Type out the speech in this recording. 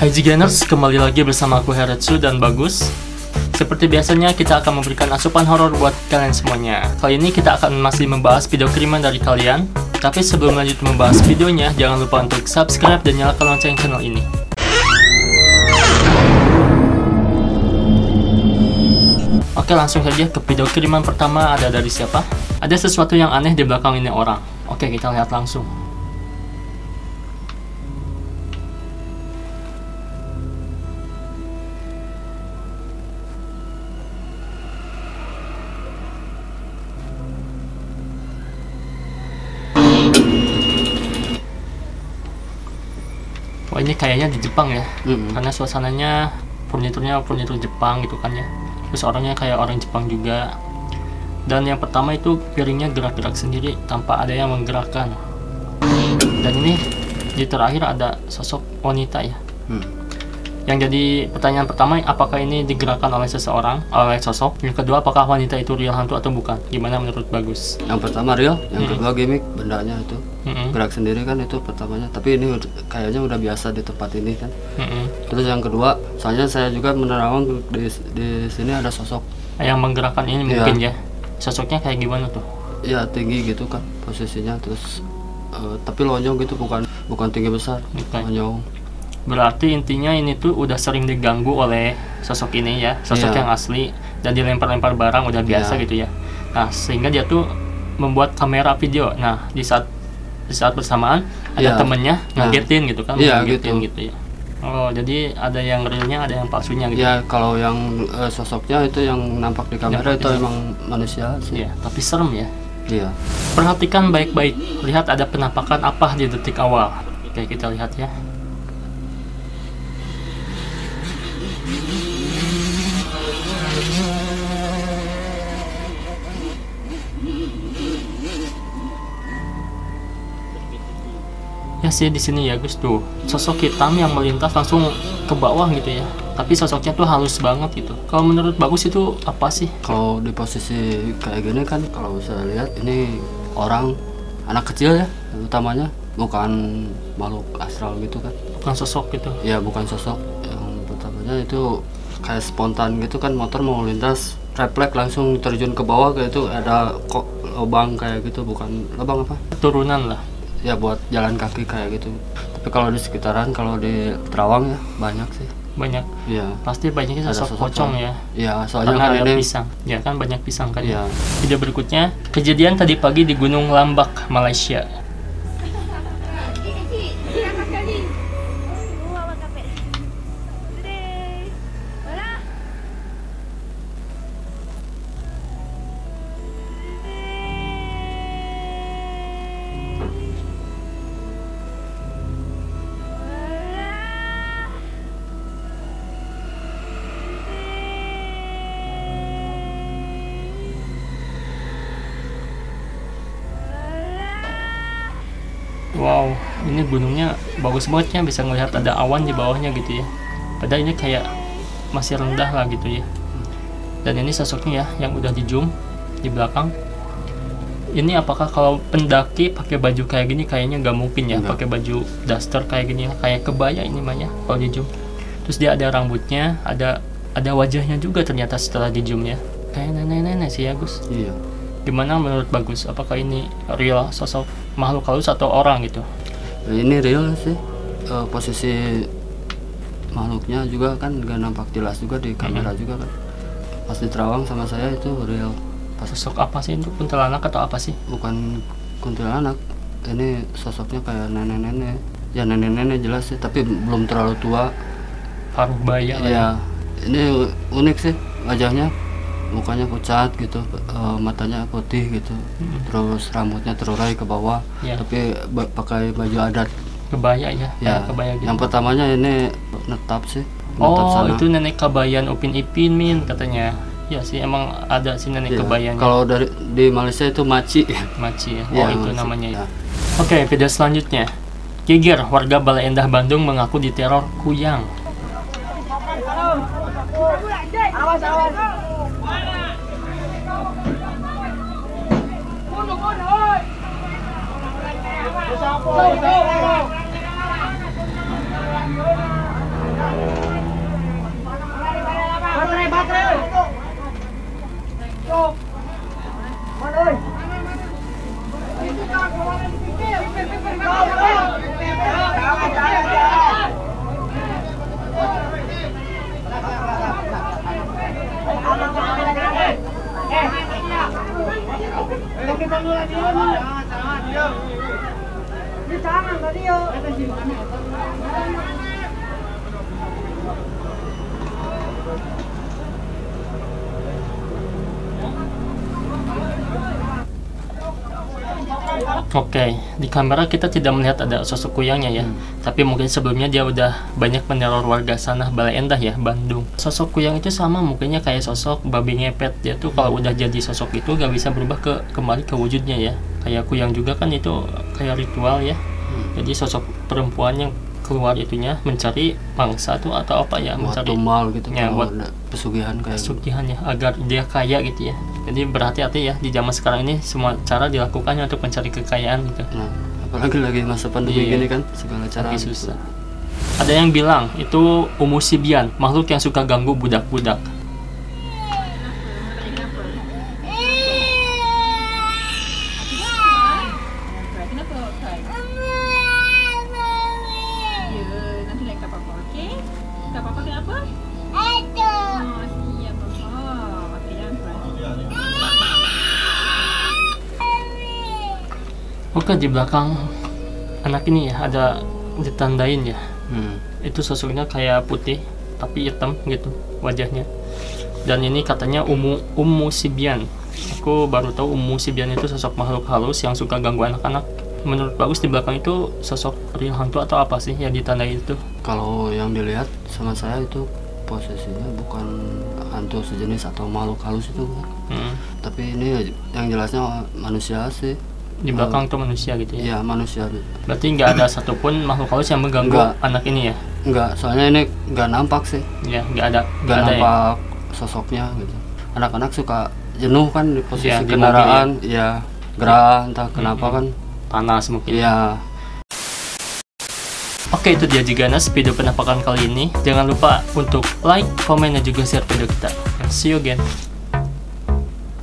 Hai Zigeners, kembali lagi bersama aku Heretsu dan Bagus. Seperti biasanya kita akan memberikan asupan horor buat kalian semuanya. Kali ini kita akan masih membahas video kiriman dari kalian. Tapi sebelum lanjut membahas videonya, jangan lupa untuk subscribe dan nyalakan lonceng channel ini. Oke, langsung saja ke video kiriman pertama. Ada dari siapa? Ada sesuatu yang aneh di belakang ini orang. Oke, kita lihat langsung. Wah, ini kayaknya di Jepang ya, karena suasananya furnitur Jepang gitu kan ya. Terus orangnya kayak orang Jepang juga. Dan yang pertama itu piringnya gerak-gerak sendiri tanpa ada yang menggerakkan. Dan ini di terakhir ada sosok wanita ya. Yang jadi pertanyaan pertama, apakah ini digerakkan oleh seseorang, oleh sosok? Yang kedua, apakah wanita itu real hantu atau bukan? Gimana menurut Bagus? Yang pertama real, yang kedua gimmick, bendanya itu gerak sendiri kan, itu pertamanya. Tapi ini kayaknya udah biasa di tempat ini kan. Terus yang kedua, soalnya saya juga menerawang di sini ada sosok yang menggerakkan ini mungkin ya. Sosoknya kayak gimana tuh? Ya tinggi gitu kan posisinya, terus tapi lonjong gitu, bukan tinggi besar, lonjong. Berarti intinya ini tuh udah sering diganggu oleh sosok ini ya, sosok yang asli, dan dilempar-lempar barang udah biasa gitu ya. Nah, sehingga dia tuh membuat kamera video. Nah, di saat bersamaan ada temennya ngagetin gitu kan, ngagetin gitu ya. Oh, jadi ada yang realnya, ada yang palsunya gitu. Ya, kalau yang sosoknya itu yang nampak di kamera itu emang manusia sih. Iya, tapi serem ya. Iya. Perhatikan baik-baik, lihat ada penampakan apa di detik awal. Oke, kita lihat ya. Ya sih, di sini ya Gus tuh sosok hitam yang melintas langsung ke bawah gitu ya. Tapi sosoknya tuh halus banget gitu. Kalau menurut Bagus itu apa sih? Kalau di posisi kayak gini kan, kalau saya lihat ini orang, anak kecil ya utamanya, bukan makhluk astral gitu kan. Bukan sosok gitu. Ya, bukan sosok. Yang pertamanya itu kayak spontan gitu kan, motor mau lintas, refleks langsung terjun ke bawah kayak itu, ada kok lubang kayak gitu, bukan lubang apa? Turunan lah. Ya, buat jalan kaki kayak gitu. Tapi kalau di sekitaran, kalau di Terawang ya banyak sih. Banyak. Iya. Pasti banyaknya sosok pocong ya. Iya, soalnya karena kan ada ini pisang. Ya kan banyak pisang kan. Iya. Video berikutnya, kejadian tadi pagi di Gunung Lambak, Malaysia. Wow, ini gunungnya bagus banget ya, bisa ngelihat ada awan di bawahnya gitu ya. Padahal ini kayak masih rendah lah gitu ya. Dan ini sosoknya ya, yang udah di zoom di belakang. Ini apakah kalau pendaki pakai baju kayak gini? Kayaknya nggak mungkin ya, pakai baju daster kayak gini ya, kayak kebaya ini mah ya kalau di zoom. Terus dia ada rambutnya, ada wajahnya juga ternyata setelah di zoom ya. Kayak nenek-nenek sih ya Gus. Iya. Gimana menurut Bagus? Apakah ini real sosok makhluk halus atau orang gitu? Ini real sih. Posisi makhluknya juga kan nggak nampak jelas juga di kamera juga kan. Pas di Terawang sama saya itu real. Sosok apa sih itu? Kuntilanak atau apa sih? Bukan kuntilanak. Ini sosoknya kayak nenek-nenek. Ya, nenek-nenek jelas sih, tapi belum terlalu tua. Paruh baya lah. Ya, ini unik sih wajahnya. Mukanya pucat gitu, matanya putih gitu, terus rambutnya terurai ke bawah, tapi pakai baju adat, kebaya ya, kebaya gitu. Yang pertamanya ini netap sih, netap sana. Itu nenek kabayan Upin Ipin Min katanya. Ya sih, emang ada sih nenek kebayanya. Kalau di Malaysia itu maci ya. Itu maci namanya ya. Oke, video selanjutnya, Geger, warga Balai Endah Bandung mengaku diteror kuyang. Oke, di kamera kita tidak melihat ada sosok kuyangnya ya. Tapi mungkin sebelumnya dia udah banyak meneror warga sana Bale Endah ya, Bandung. Sosok kuyang itu sama mungkinnya kayak sosok babi ngepet. Dia tuh kalau udah jadi sosok itu gak bisa berubah kembali ke wujudnya ya. Kayak kuyang juga kan itu kayak ritual ya. Jadi sosok perempuan yang keluar itunya mencari mangsa tuh atau apa ya, mencari tumbal gitu ya, buat pesugihan kayak pesugihan ya, agar dia kaya gitu ya. Jadi berhati-hati ya di zaman sekarang ini, semua cara dilakukannya untuk mencari kekayaan gitu. Nah, apalagi lagi masa pandemi gini kan, segala cara susah. Ada yang bilang itu Umu Sibian, makhluk yang suka ganggu budak-budak. Oke, di belakang anak ini ya ada ditandain ya. Itu sosoknya kayak putih tapi hitam gitu wajahnya. Dan ini katanya Umu Sibian. Aku baru tahu Umu Sibian itu sosok makhluk halus yang suka ganggu anak-anak. Menurut Bagus di belakang itu sosok real hantu atau apa sih yang ditandai itu? Kalau yang dilihat sama saya itu posisinya bukan hantu sejenis atau makhluk halus itu. Tapi ini yang jelasnya manusia sih. Di belakang tuh manusia gitu ya? Iya, manusia. Berarti nggak ada satupun makhluk halus yang mengganggu anak ini ya? Enggak, soalnya ini nggak nampak sih. Ya, nggak nampak ya? Sosoknya gitu. Anak-anak suka jenuh kan di posisi ya, kendaraan, ya gerah entah kenapa kan. Panas mungkin. Iya. Oke, itu dia Jiganas video penampakan kali ini. Jangan lupa untuk like, komen, dan juga share video kita. See you again.